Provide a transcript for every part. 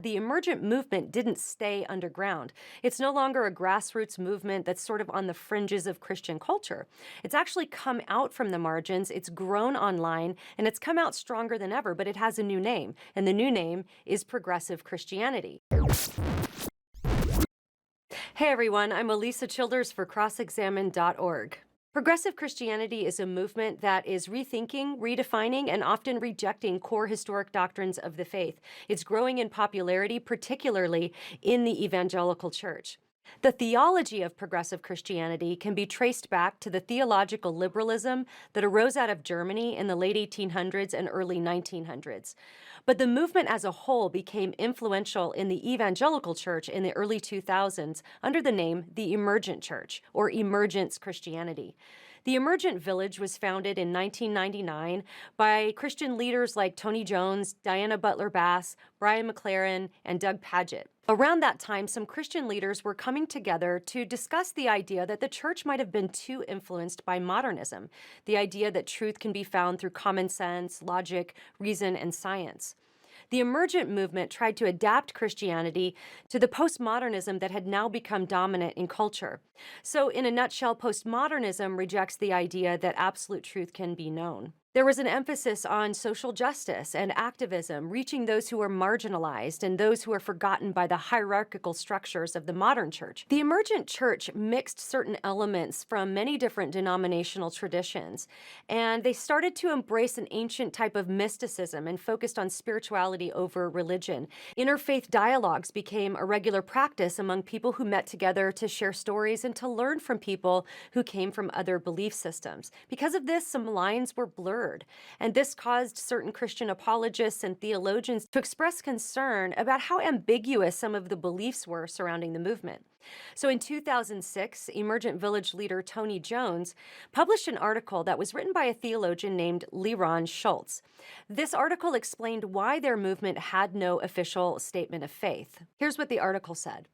The emergent movement didn't stay underground. It's no longer a grassroots movement that's sort of on the fringes of Christian culture. It's actually come out from the margins, it's grown online, and it's come out stronger than ever, but it has a new name, and the new name is progressive Christianity. Hey everyone, I'm Alisa Childers for 𝗧𝗔𝗫-𝗗𝗘𝗏𝗧. Progressive Christianity is a movement that is rethinking, redefining, and often rejecting core historic doctrines of the faith. It's growing in popularity, particularly in the Evangelical Church. The theology of progressive Christianity can be traced back to the theological liberalism that arose out of Germany in the late 1800s and early 1900s. But the movement as a whole became influential in the Evangelical Church in the early 2000s under the name the Emergent Church, or Emergence Christianity. The Emergent Village was founded in 1999 by Christian leaders like Tony Jones, Diana Butler Bass, Brian McLaren, and 𝗦𝗢𝗗𝗏𝗏𝗡𝗘. Around that time, some Christian leaders were coming together to discuss the idea that the church might have been too influenced by modernism, the idea that truth can be found through common sense, logic, reason, and science. The emergent movement tried to adapt Christianity to the postmodernism that had now become dominant in culture. So, in a nutshell, postmodernism rejects the idea that absolute truth can be known. There was an emphasis on social justice and activism, reaching those who are marginalized and those who are forgotten by the hierarchical structures of the modern church. The emergent church mixed certain elements from many different denominational traditions, and they started to embrace an ancient type of mysticism and focused on spirituality over religion. Interfaith dialogues became a regular practice among people who met together to share stories and to learn from people who came from other belief systems. Because of this, some lines were blurred. And this caused certain Christian apologists and theologians to express concern about how ambiguous some of the beliefs were surrounding the movement. So in 2006, Emergent Village leader Tony Jones published an article that was written by a theologian named 𝗬𝗏𝗏𝗏. This article explained why their movement had no official statement of faith. Here's what the article said.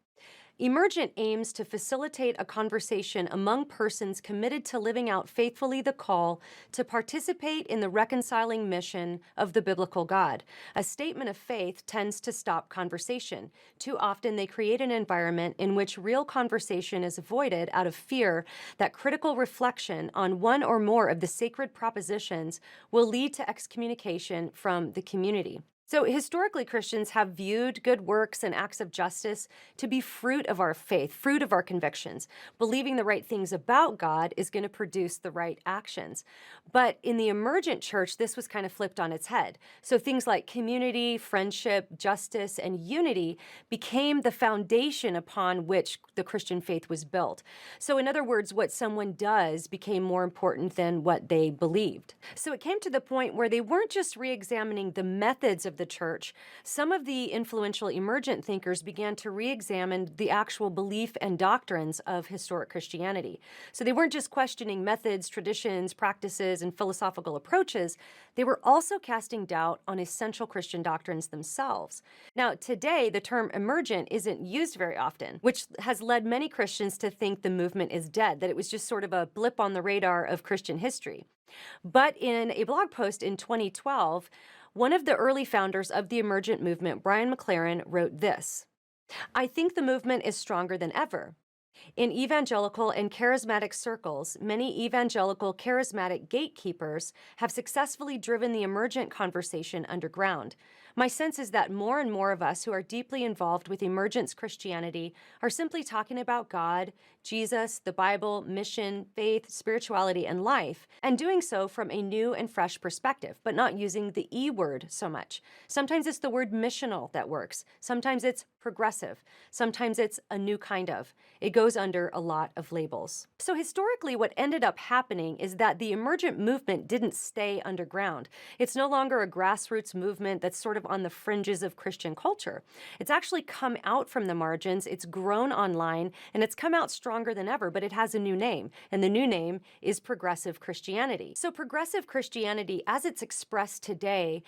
Emergent aims to facilitate a conversation among persons committed to living out faithfully the call to participate in the reconciling mission of the biblical God. A statement of faith tends to stop conversation. Too often they create an environment in which real conversation is avoided out of fear that critical reflection on one or more of the sacred propositions will lead to excommunication from the community. So historically, Christians have viewed good works and acts of justice to be fruit of our faith, fruit of our convictions. Believing the right things about God is going to produce the right actions. But in the emergent church, this was kind of flipped on its head. So things like community, friendship, justice, and unity became the foundation upon which the Christian faith was built. So in other words, what someone does became more important than what they believed. So it came to the point where they weren't just re-examining the methods of the church. Some of the influential emergent thinkers began to re-examine the actual belief and doctrines of historic Christianity. So they weren't just questioning methods, traditions, practices, and philosophical approaches. They were also casting doubt on essential Christian doctrines themselves. Now, today, the term emergent isn't used very often, which has led many Christians to think the movement is dead, that it was just sort of a blip on the radar of Christian history. But in a blog post in 2012, one of the early founders of the emergent movement, Brian McLaren, wrote this: "I think the movement is stronger than ever. In evangelical and charismatic circles, many evangelical charismatic gatekeepers have successfully driven the emergent conversation underground. My sense is that more and more of us who are deeply involved with emergence Christianity are simply talking about God, Jesus, the Bible, mission, faith, spirituality, and life, and doing so from a new and fresh perspective, but not using the E word so much. Sometimes it's the word missional that works. Sometimes it's progressive. Sometimes it's a new kind of. It goes under a lot of labels." So historically, what ended up happening is that the emergent movement didn't stay underground. It's no longer a grassroots movement that's sort of on the fringes of Christian culture. It's actually come out from the margins, it's grown online, and it's come out stronger than ever, but it has a new name, and the new name is progressive Christianity. So progressive Christianity, as it's expressed today,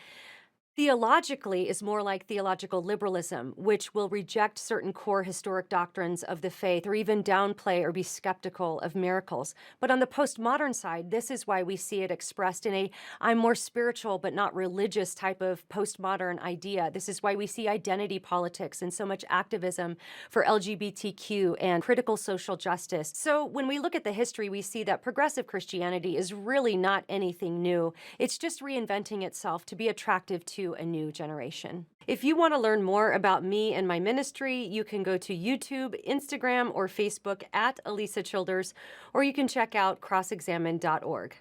Theologically is more like theological liberalism, which will reject certain core historic doctrines of the faith or even downplay or be skeptical of miracles. But on the postmodern side, this is why we see it expressed in a I'm more spiritual but not religious type of postmodern idea. This is why we see identity politics and so much activism for LGBTQ and critical social justice. So when we look at the history, we see that progressive Christianity is really not anything new. It's just reinventing itself to be attractive to a new generation. If you want to learn more about me and my ministry, you can go to YouTube, Instagram, or Facebook at Alisa Childers, or you can check out crossexamine.org.